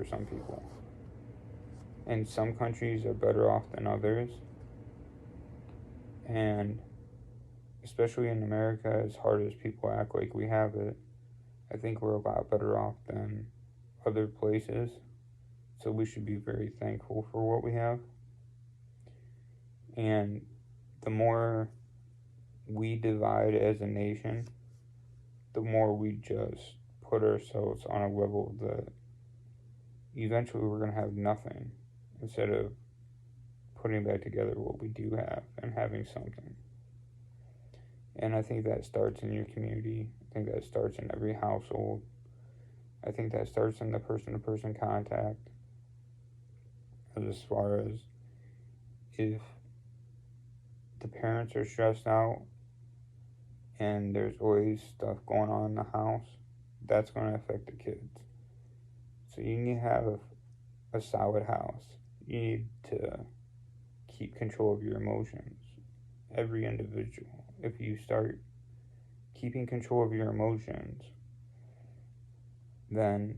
for some people. And some countries are better off than others. And especially in America, as hard as people act like we have it, I think we're a lot better off than other places. So we should be very thankful for what we have. And the more we divide as a nation, the more we just put ourselves on a level that eventually we're going to have nothing instead of putting back together what we do have and having something. And I think that starts in your community. I think that starts in every household. I think that starts in the person-to-person contact. As far as if the parents are stressed out and there's always stuff going on in the house, that's going to affect the kids. So you need to have a solid house. You need to keep control of your emotions. Every individual. If you start keeping control of your emotions, then,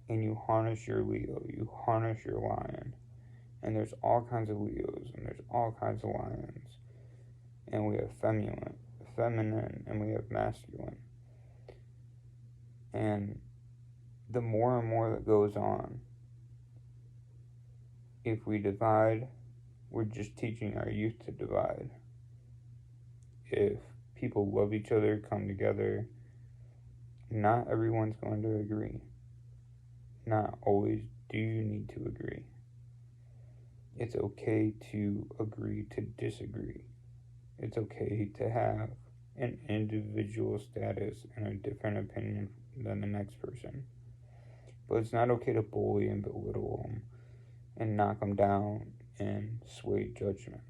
and you harness your Leo, you harness your lion, and there's all kinds of Leos, and there's all kinds of lions, and we have feminine, and we have masculine. And the more and more that goes on, if we divide, we're just teaching our youth to divide. If people love each other, come together, not everyone's going to agree. Not always do you need to agree. It's okay to agree to disagree. It's okay to have an individual status and a different opinion than the next person. But it's not okay to bully and belittle them and knock them down and sway judgment.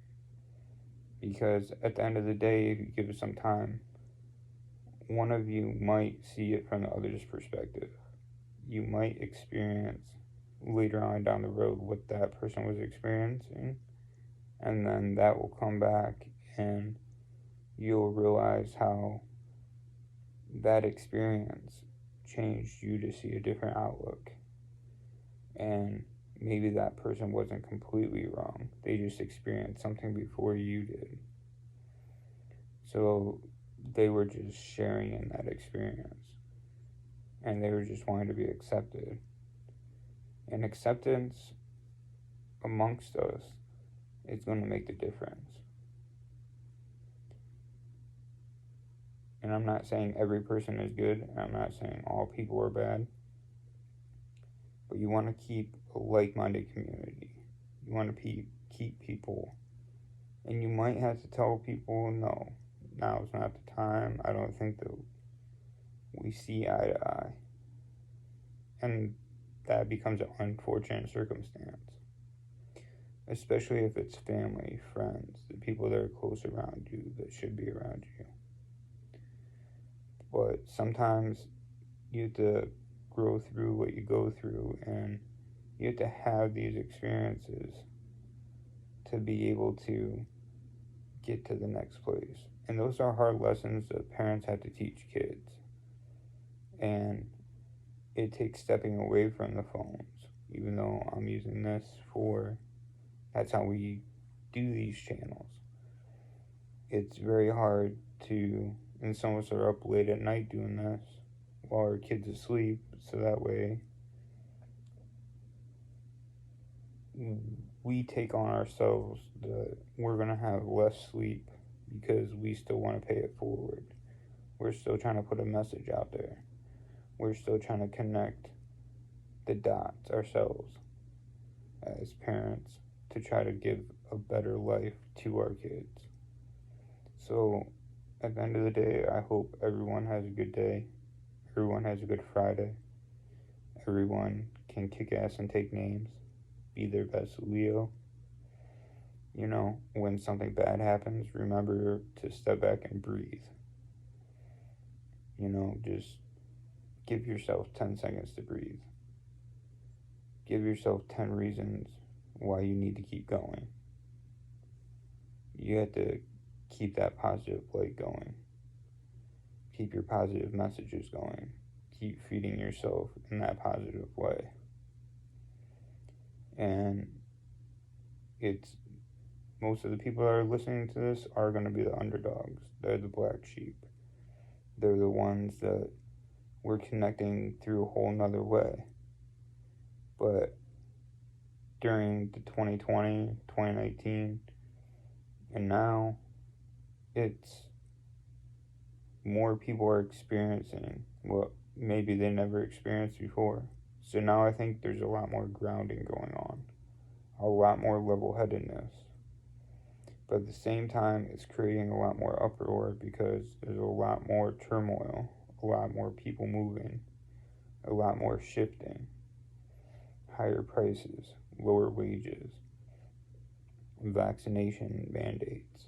Because at the end of the day, if you give it some time, one of you might see it from the other's perspective. You might experience later on down the road what that person was experiencing, and then that will come back and you'll realize how that experience changed you to see a different outlook. And maybe that person wasn't completely wrong. They just experienced something before you did. So they were just sharing in that experience. And they were just wanting to be accepted. And acceptance amongst us is going to make the difference. And I'm not saying every person is good. I'm not saying all people are bad. But you want to keep a like-minded community. You want to keep people. And you might have to tell people, no, now is not the time. I don't think that we see eye to eye. And that becomes an unfortunate circumstance. Especially if it's family, friends, the people that are close around you, that should be around you. But sometimes you have to grow through what you go through, and you have to have these experiences to be able to get to the next place. And those are hard lessons that parents have to teach kids. And it takes stepping away from the phones, even though I'm using this for, that's how we do these channels. It's very hard to, and some of us are up late at night doing this while our kids are asleep, so that way we take on ourselves that we're going to have less sleep because we still want to pay it forward. We're still trying to put a message out there. We're still trying to connect the dots ourselves as parents to try to give a better life to our kids. So at the end of the day, I hope everyone has a good day. Everyone has a good Friday. Everyone can kick ass and take names. Be their best Leo. You know, when something bad happens, remember to step back and breathe. You know, just give yourself 10 seconds to breathe. Give yourself 10 reasons why you need to keep going. You have to keep that positive light going. Keep your positive messages going. Keep feeding yourself in that positive way. And it's most of the people that are listening to this are going to be the underdogs. They're the black sheep. They're the ones that we're connecting through a whole nother way. But during the 2020, 2019, and now, it's more people are experiencing what maybe they never experienced before. So now I think there's a lot more grounding going on, a lot more level-headedness. But at the same time, it's creating a lot more uproar because there's a lot more turmoil, a lot more people moving, a lot more shifting, higher prices, lower wages, vaccination mandates.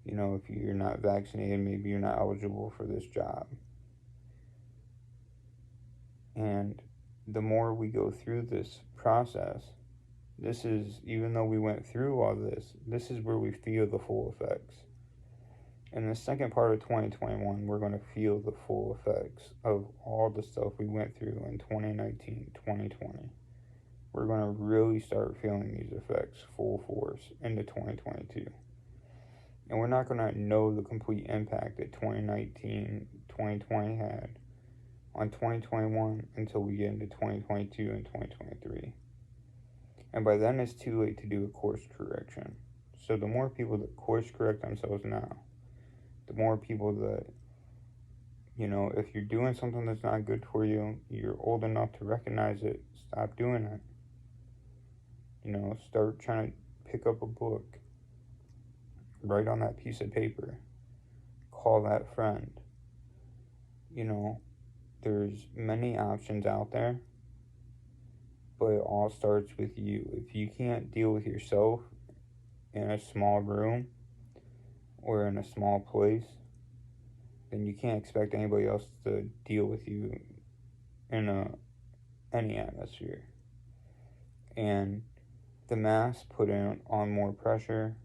You know, if you're not vaccinated, maybe you're not eligible for this job. And the more we go through this process, this is, even though we went through all this is where we feel the full effects. In the second part of 2021, we're going to feel the full effects of all the stuff we went through in 2019, 2020. We're going to really start feeling these effects full force into 2022. And we're not going to know the complete impact that 2019, 2020 had on 2021 until we get into 2022 and 2023. And by then it's too late to do a course correction. So the more people that course correct themselves now, the more people that, you know, if you're doing something that's not good for you, you're old enough to recognize it, stop doing it. You know, start trying to pick up a book, write on that piece of paper, call that friend. You know, there's many options out there, but it all starts with you. If you can't deal with yourself in a small room or in a small place, then you can't expect anybody else to deal with you in any atmosphere. And the masks put on more pressure.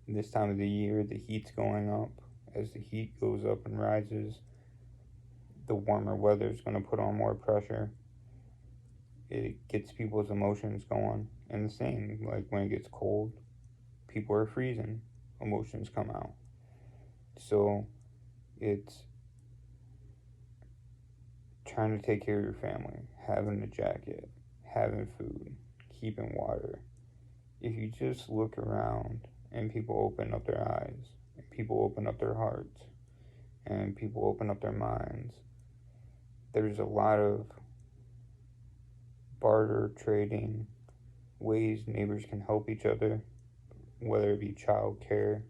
This time of the year, the heat's going up. As the heat goes up and rises, the warmer weather is going to put on more pressure. It gets people's emotions going. And the same, like when it gets cold, people are freezing, emotions come out. So it's trying to take care of your family, having a jacket, having food, keeping water. If you just look around and people open up their eyes, and people open up their hearts, and people open up their minds, there's a lot of barter trading ways neighbors can help each other, whether it be child care.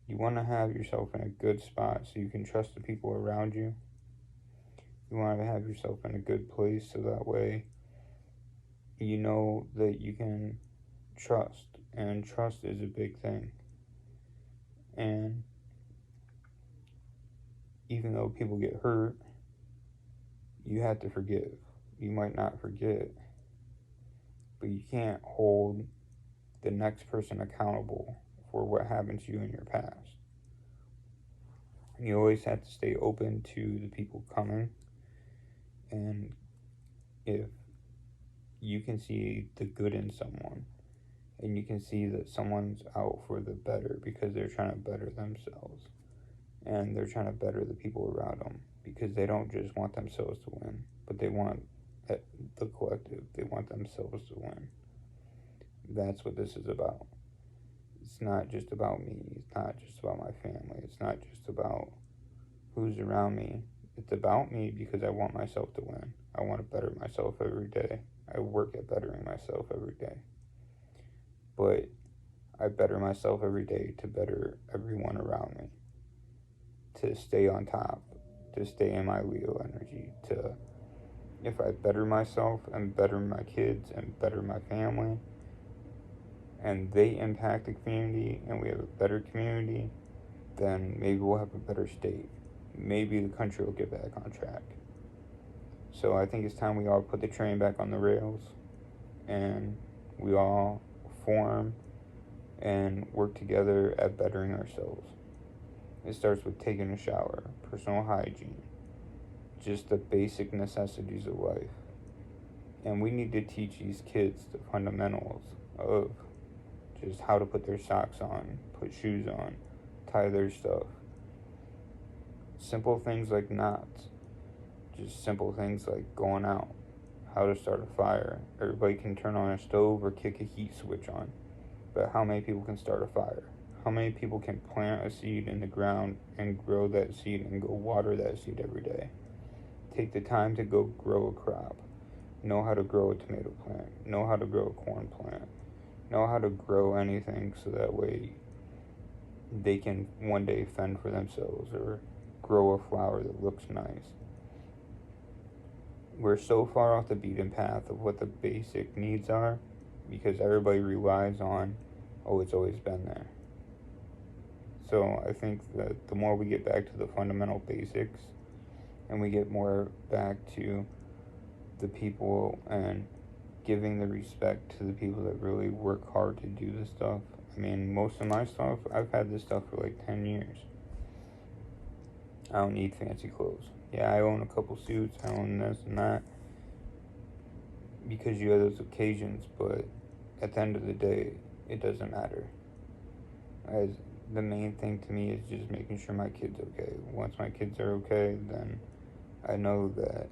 You want to have yourself in a good spot so you can trust the people around you. You want to have yourself in a good place so that way you know that you can trust. And trust is a big thing. And even though people get hurt, you have to forgive. You might not forget, but you can't hold the next person accountable for what happened to you in your past. You always have to stay open to the people coming, and if you can see the good in someone, and you can see that someone's out for the better because they're trying to better themselves, and they're trying to better the people around them, because they don't just want themselves to win, but they want the collective. They want themselves to win. That's what this is about. It's not just about me. It's not just about my family. It's not just about who's around me. It's about me because I want myself to win. I want to better myself every day. I work at bettering myself every day. But I better myself every day to better everyone around me. To stay on top. To stay in my Leo energy. If I better myself and better my kids and better my family, and they impact the community and we have a better community, then maybe we'll have a better state. Maybe the country will get back on track. So I think it's time we all put the train back on the rails and we all form and work together at bettering ourselves. It starts with taking a shower, personal hygiene, just the basic necessities of life. And we need to teach these kids the fundamentals of just how to put their socks on, put shoes on, tie their stuff. Simple things like knots. Just simple things like going out, how to start a fire. Everybody can turn on a stove or kick a heat switch on. But how many people can start a fire? How many people can plant a seed in the ground and grow that seed and go water that seed every day? Take the time to go grow a crop. Know how to grow a tomato plant. Know how to grow a corn plant. Know how to grow anything so that way they can one day fend for themselves or grow a flower that looks nice. We're so far off the beaten path of what the basic needs are because everybody relies on, oh, it's always been there. So I think that the more we get back to the fundamental basics and we get more back to the people and giving the respect to the people that really work hard to do this stuff. I mean, most of my stuff, I've had this stuff for like 10 years. I don't need fancy clothes. Yeah, I own a couple suits, I own this and that, because you have those occasions, but at the end of the day, it doesn't matter. As the main thing to me is just making sure my kid's okay. Once my kids are okay, then I know that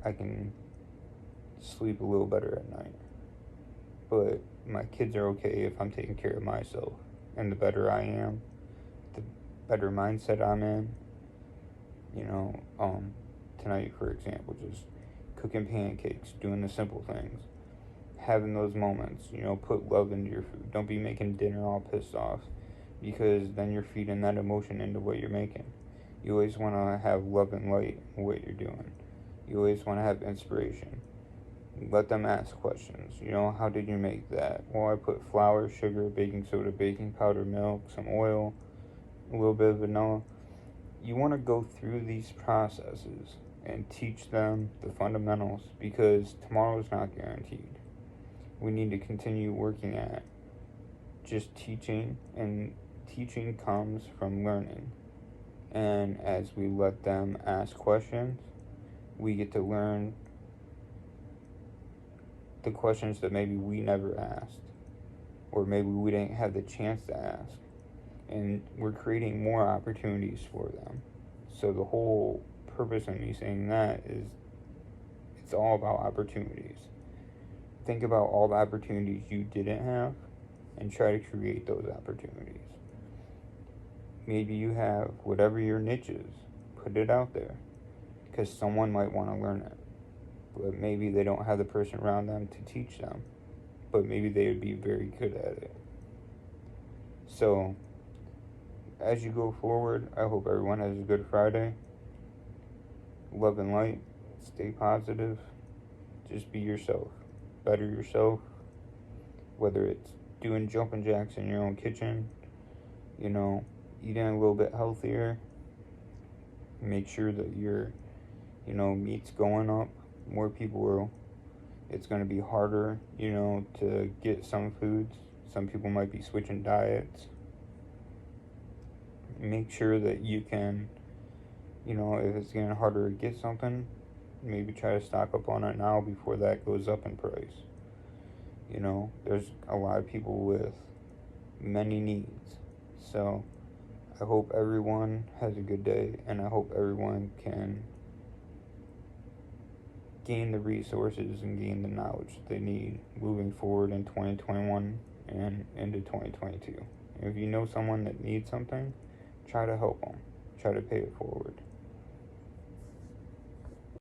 I can sleep a little better at night. But my kids are okay if I'm taking care of myself. And the better I am, the better mindset I'm in. You know, tonight, for example, just cooking pancakes, doing the simple things. Having those moments, you know, put love into your food. Don't be making dinner all pissed off, because then you're feeding that emotion into what you're making. You always want to have love and light in what you're doing. You always want to have inspiration. Let them ask questions. You know, how did you make that? Well, I put flour, sugar, baking soda, baking powder, milk, some oil, a little bit of vanilla. You want to go through these processes and teach them the fundamentals, because tomorrow is not guaranteed. We need to continue working at just teaching, and teaching comes from learning. And as we let them ask questions, we get to learn the questions that maybe we never asked, or maybe we didn't have the chance to ask. And we're creating more opportunities for them. So the whole purpose of me saying that is it's all about opportunities. Think about all the opportunities you didn't have and try to create those opportunities. Maybe you have whatever your niche is, put it out there, because someone might want to learn it, but maybe they don't have the person around them to teach them, but maybe they would be very good at it. So as you go forward, I hope everyone has a good Friday. Love and light. Stay positive. Just be yourself. Better yourself. Whether it's doing jumping jacks in your own kitchen, you know, eating a little bit healthier. Make sure that your, you know, meat's going up. More people will. It's going to be harder, you know, to get some foods. Some people might be switching diets. Make sure that you can, you know, if it's getting harder to get something, maybe try to stock up on it now before that goes up in price. You know, there's a lot of people with many needs. So I hope everyone has a good day, and I hope everyone can gain the resources and gain the knowledge that they need moving forward in 2021 and into 2022. If you know someone that needs something, try to help them. Try to pay it forward.